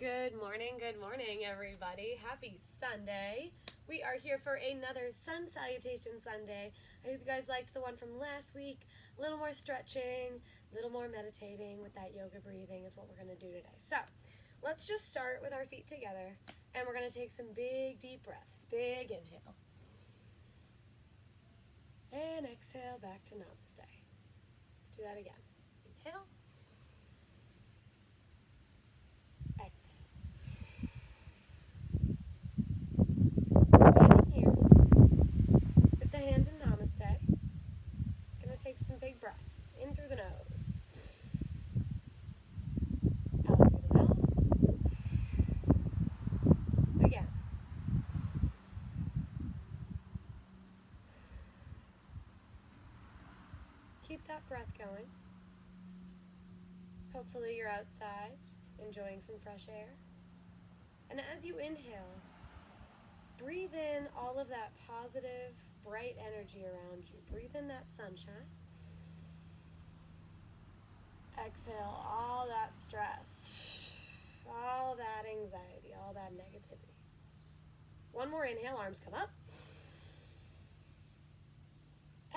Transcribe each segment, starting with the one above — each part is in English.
Good morning, everybody. Happy Sunday. We are here for another Sun Salutation Sunday. I hope you guys liked the one from last week. A little more stretching, a little more meditating with that yoga breathing is what we're going to do today. So, let's just start with our feet together, and we're going to take some big, deep breaths. Big inhale. And exhale back to Namaste. Let's do that again. Inhale. Standing here with the hands in Namaste. Gonna take some big breaths in through the nose, out through the mouth. Again. Keep that breath going. Hopefully you're outside enjoying some fresh air. And as you inhale, breathe in all of that positive, bright energy around you. Breathe in that sunshine. Exhale all that stress, all that anxiety, all that negativity. One more inhale, arms come up.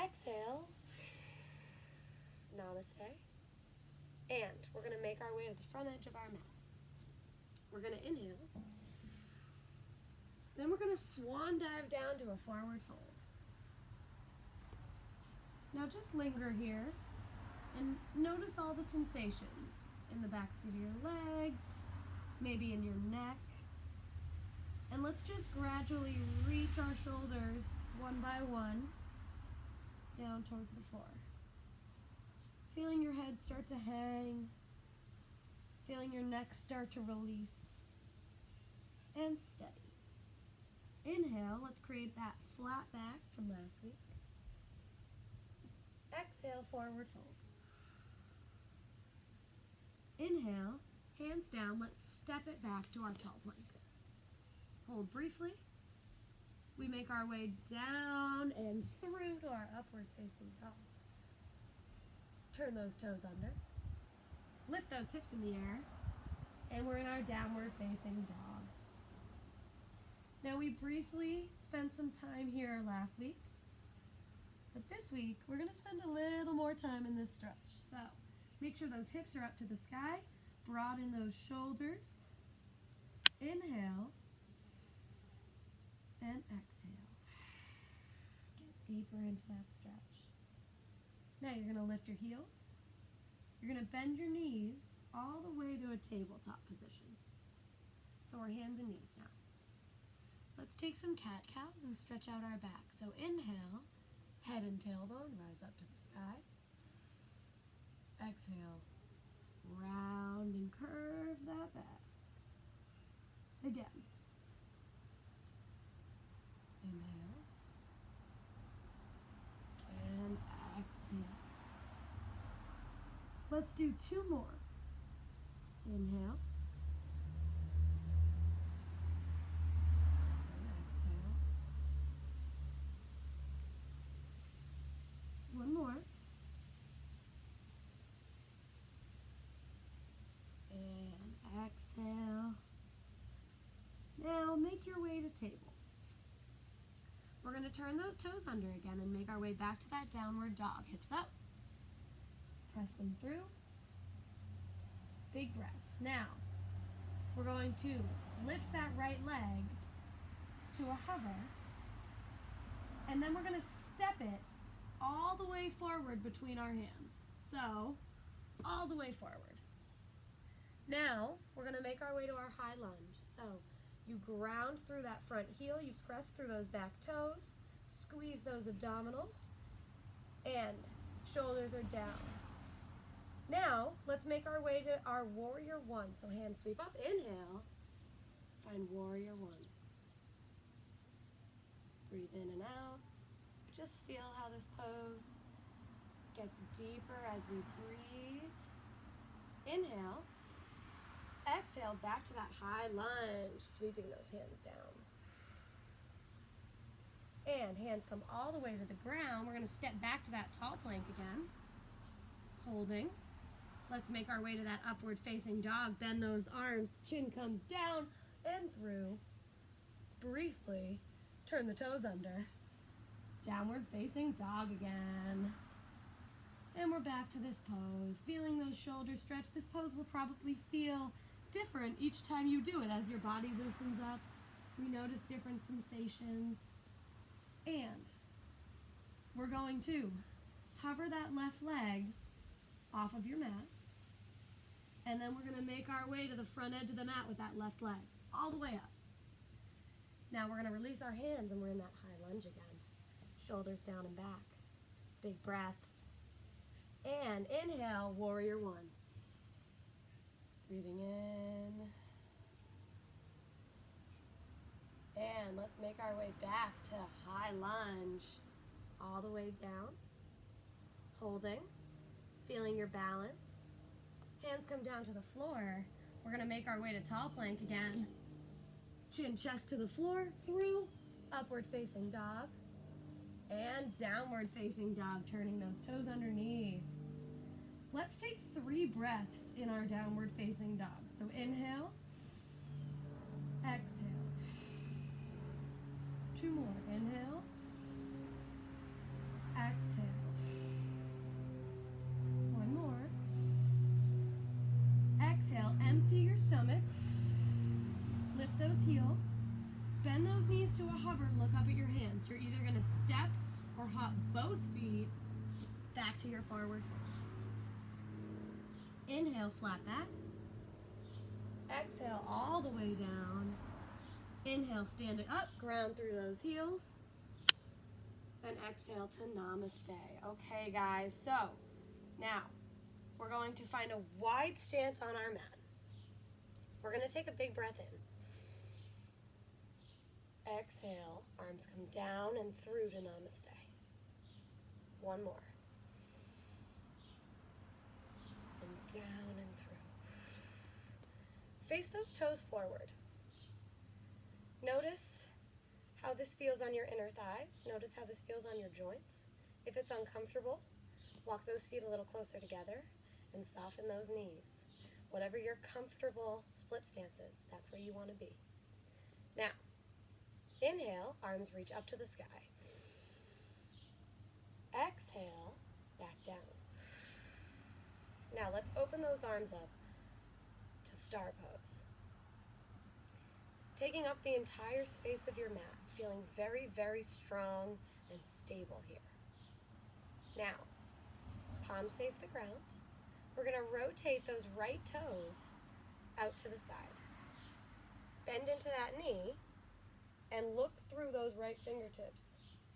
Exhale. Namaste. And we're going to make our way to the front edge of our mat. We're going to inhale. Then we're going to swan dive down to a forward fold. Now just linger here and notice all the sensations in the backs of your legs, maybe in your neck. And let's just gradually reach our shoulders one by one down towards the floor. Feeling your head start to hang, feeling your neck start to release, and steady. Inhale, let's create that flat back from last week. Exhale, forward fold. Inhale, hands down, let's step it back to our tall plank. Hold briefly. We make our way down and through to our upward facing dog. Turn those toes under. Lift those hips in the air. And we're in our downward facing dog. Now we briefly spent some time here last week. But this week, we're going to spend a little more time in this stretch. So make sure those hips are up to the sky. Broaden those shoulders. Inhale. And exhale. Get deeper into that stretch. Now you're going to lift your heels. You're going to bend your knees all the way to a tabletop position. So we're hands and knees now. Let's take some cat-cows and stretch out our back. So inhale, head and tailbone rise up to the sky. Exhale, round and curve that back. Again. Inhale. And exhale. Let's do two more. Inhale. And exhale. One more. And exhale. Now make your way to table. We're going to turn those toes under again and make our way back to that downward dog. Hips up. Press them through. Big breaths. Now, we're going to lift that right leg to a hover. And then we're going to step it all the way forward between our hands. So, all the way forward. Now, we're going to make our way to our high lunge. So, you ground through that front heel, you press through those back toes, squeeze those abdominals, and shoulders are down. Now, let's make our way to our warrior one. So hands sweep up, inhale, find warrior one. Breathe in and out. Just feel how this pose gets deeper as we breathe. Inhale. Exhale, back to that high lunge, sweeping those hands down. And hands come all the way to the ground. We're going to step back to that tall plank again. Holding. Let's make our way to that upward facing dog. Bend those arms, chin comes down and through. Briefly, turn the toes under. Downward facing dog again. And we're back to this pose. Feeling those shoulders stretch. This pose will probably feel different each time you do it as your body loosens up. We notice different sensations. And we're going to hover that left leg off of your mat. And then we're going to make our way to the front edge of the mat with that left leg, all the way up. Now we're going to release our hands and we're in that high lunge again. Shoulders down and back. Big breaths. And inhale, warrior one. Breathing in. And let's make our way back to high lunge. All the way down. Holding. Feeling your balance. Hands come down to the floor. We're going to make our way to tall plank again. Chin, chest to the floor, through, upward facing dog, and downward facing dog, turning those toes underneath. Let's take 3 breaths in our downward facing dog. So inhale, exhale. 2 more. Inhale, exhale. 1 more. Exhale, empty your stomach. Lift those heels. Bend those knees to a hover. Look up at your hands. You're either going to step or hop both feet back to your forward fold. Inhale, flat back. Exhale, all the way down. Inhale, stand it up, ground through those heels. And exhale to namaste. Okay, guys, so now we're going to find a wide stance on our mat. We're going to take a big breath in. Exhale, arms come down and through to namaste. 1 more. And down and through. Face those toes forward. Notice how this feels on your inner thighs. Notice how this feels on your joints. If it's uncomfortable, walk those feet a little closer together and soften those knees. Whatever your comfortable split stance is, that's where you want to be. Now, inhale, arms reach up to the sky. Exhale, back down. Now let's open those arms up to star pose. Taking up the entire space of your mat, feeling very, very strong and stable here. Now, palms face the ground. We're going to rotate those right toes out to the side. Bend into that knee and look through those right fingertips.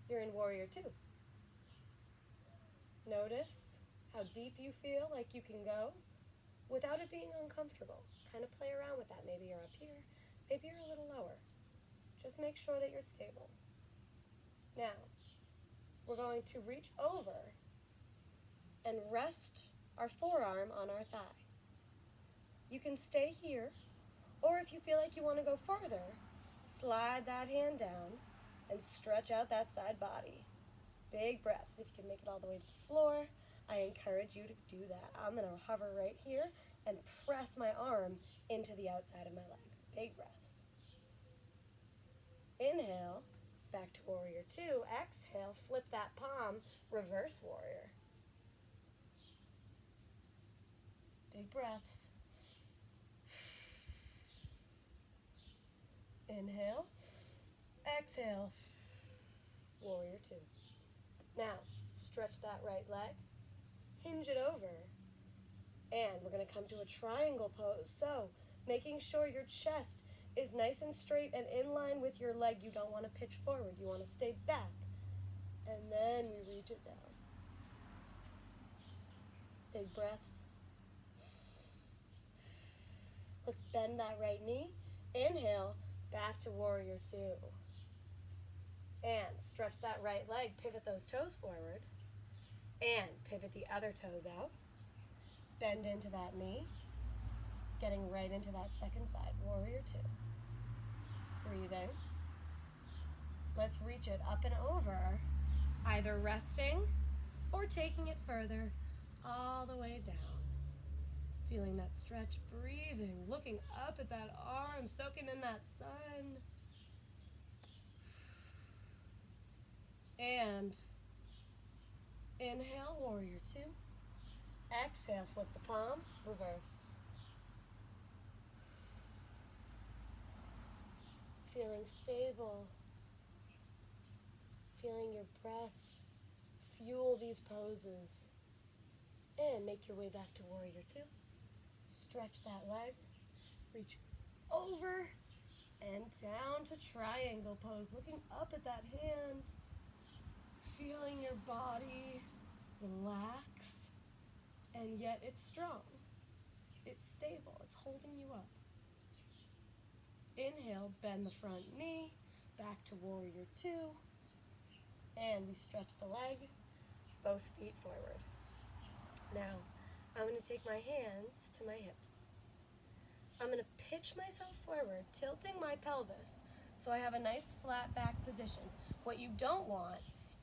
You're in warrior 2. Notice how deep you feel like you can go without it being uncomfortable. Kind of play around with that. Maybe you're up here, maybe you're a little lower. Just make sure that you're stable. Now, we're going to reach over and rest our forearm on our thigh. You can stay here, or if you feel like you want to go farther, slide that hand down and stretch out that side body. Big breaths. If you can make it all the way to the floor, I encourage you to do that. I'm going to hover right here and press my arm into the outside of my leg. Big breaths. Inhale, back to warrior 2. Exhale, flip that palm, reverse warrior. Big breaths. Inhale, exhale, warrior 2. Now, stretch that right leg, hinge it over, and we're going to come to a triangle pose. So, making sure your chest is nice and straight and in line with your leg. You don't want to pitch forward. You want to stay back. And then we reach it down. Big breaths. Let's bend that right knee. Inhale, back to warrior 2. And stretch that right leg, pivot those toes forward, and pivot the other toes out. Bend into that knee, getting right into that second side, warrior 2. Breathing. Let's reach it up and over, either resting or taking it further all the way down. Feeling that stretch, breathing, looking up at that arm, soaking in that sun. And inhale, warrior two. Exhale, flip the palm, reverse. Feeling stable. Feeling your breath fuel these poses. And make your way back to warrior two. Stretch that leg. Reach over and down to triangle pose. Looking up at that hand. Feeling your body relax. And yet it's strong. It's stable. It's holding you up. Inhale, bend the front knee. Back to warrior two. And we stretch the leg. Both feet forward. Now, I'm going to take my hands to my hips. I'm going to pitch myself forward, tilting my pelvis so I have a nice flat back position. What you don't want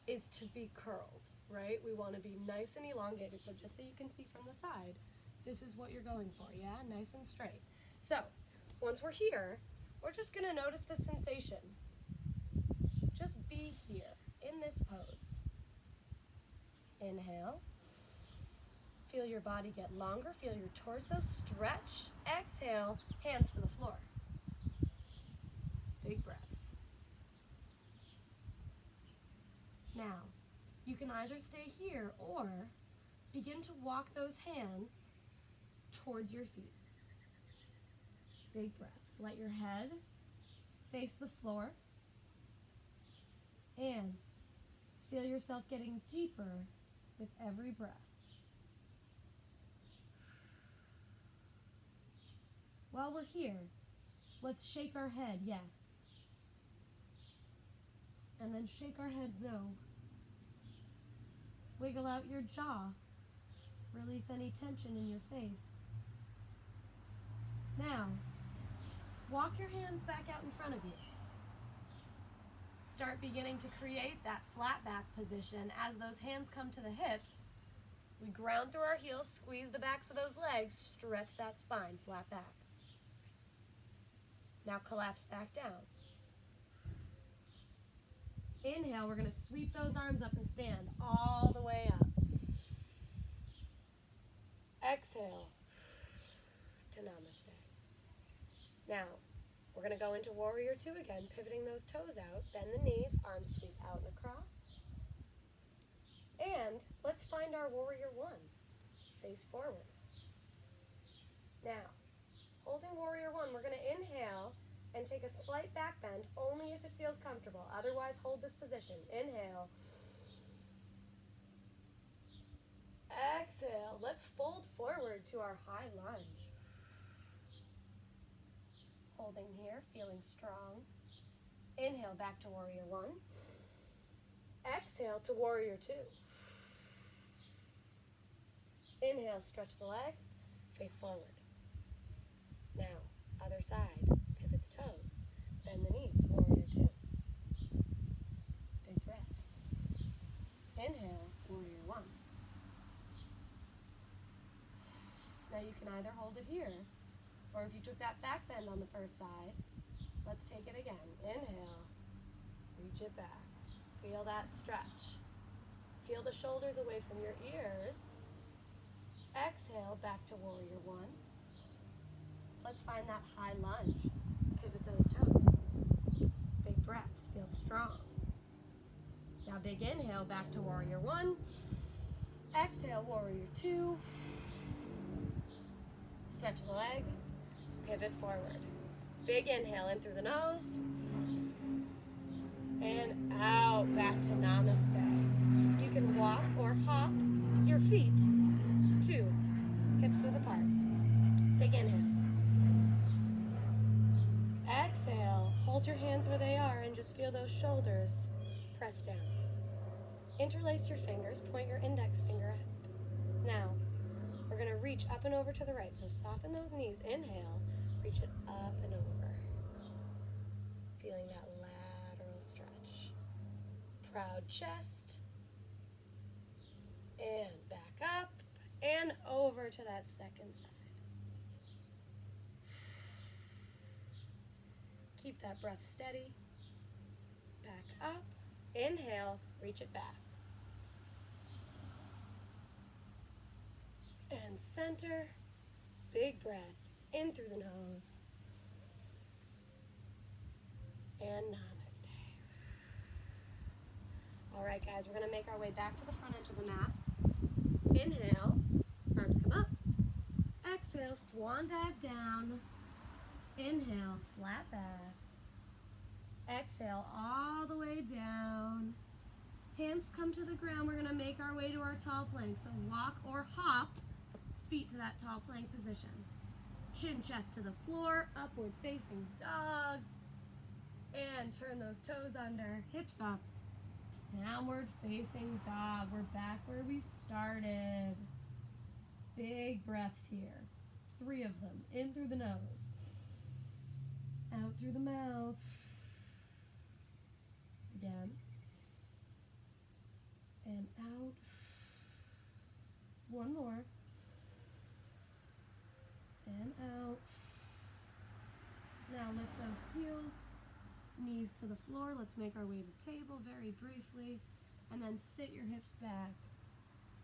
is to be curled, right? We want to be nice and elongated. So just so you can see from the side, this is what you're going for, yeah? Nice and straight. So, once we're here, we're just going to notice the sensation. Just be here in this pose. Inhale. Feel your body get longer. Feel your torso stretch. Exhale, hands to the floor. Big breaths. Now, you can either stay here or begin to walk those hands towards your feet. Big breaths. Let your head face the floor. And feel yourself getting deeper with every breath. While we're here, let's shake our head, yes. And then shake our head, no. Wiggle out your jaw. Release any tension in your face. Now, walk your hands back out in front of you. Start beginning to create that flat back position as those hands come to the hips. We ground through our heels, squeeze the backs of those legs, stretch that spine, flat back. Now collapse back down. Inhale, we're going to sweep those arms up and stand all the way up. Exhale to namaste. Now, we're going to go into warrior two again, pivoting those toes out, bend the knees, arms sweep out and across. And let's find our warrior one. Face forward. Now, holding warrior one, we're going to inhale and take a slight back bend only if it feels comfortable. Otherwise, hold this position. Inhale. Exhale. Let's fold forward to our high lunge. Holding here, feeling strong. Inhale back to warrior one. Exhale to warrior two. Inhale, stretch the leg, face forward. Now, other side, pivot the toes, bend the knees, warrior two. Big breaths. Inhale, warrior one. Now you can either hold it here, or if you took that back bend on the first side, let's take it again. Inhale, reach it back. Feel that stretch. Feel the shoulders away from your ears. Exhale, back to warrior one. Let's find that high lunge. Pivot those toes. Big breaths, feel strong. Now big inhale, back to warrior one. Exhale, warrior two. Stretch the leg, pivot forward. Big inhale in through the nose. And out, back to namaste. You can walk or hop your feet to hips width apart. Big inhale. Exhale, hold your hands where they are and just feel those shoulders press down. Interlace your fingers, point your index finger up. Now, we're going to reach up and over to the right, so soften those knees. Inhale, reach it up and over. Feeling that lateral stretch. Proud chest. And back up and over to that second side. Keep that breath steady. Back up. Inhale, reach it back. And center. Big breath in through the nose. And namaste. All right, guys, we're going to make our way back to the front edge of the mat. Inhale, arms come up. Exhale, swan dive down. Inhale, flat back. Exhale, all the way down. Hands come to the ground. We're going to make our way to our tall plank. So walk or hop feet to that tall plank position. Chin, chest to the floor, upward facing dog. And turn those toes under, hips up. Downward facing dog. We're back where we started. Big breaths here. 3 of them. In through the nose. Out through the mouth. Again. And out. One more. And out. Now lift those heels. Knees to the floor. Let's make our way to table very briefly. And then sit your hips back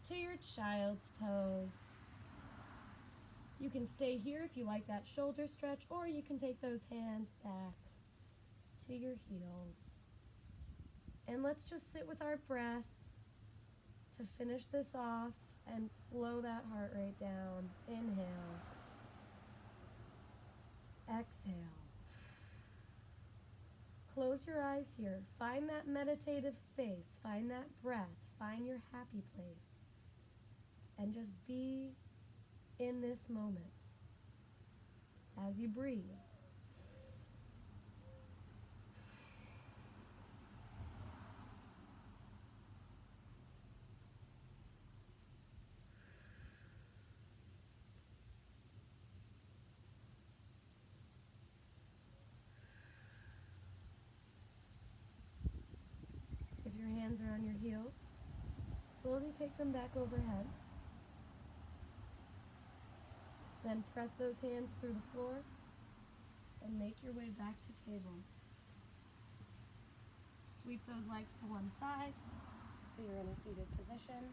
to your child's pose. You can stay here if you like that shoulder stretch, or you can take those hands back to your heels. And let's just sit with our breath to finish this off and slow that heart rate down. Inhale. Exhale. Close your eyes here. Find that meditative space. Find that breath. Find your happy place. And just be in this moment as you breathe. If your hands are on your heels, slowly take them back overhead. Then press those hands through the floor and make your way back to table. Sweep those legs to one side so you're in a seated position.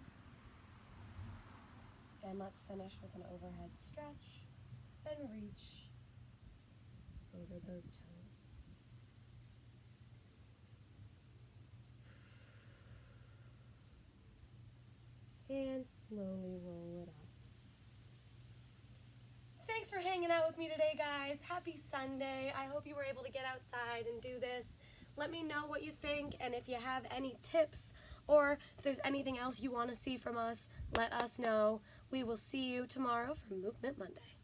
And let's finish with an overhead stretch and reach over those toes. And slowly roll it up. Thanks for hanging out with me today, guys. Happy Sunday. I hope you were able to get outside and do this. Let me know what you think, and if you have any tips or if there's anything else you want to see from us, let us know. We will see you tomorrow for Movement Monday.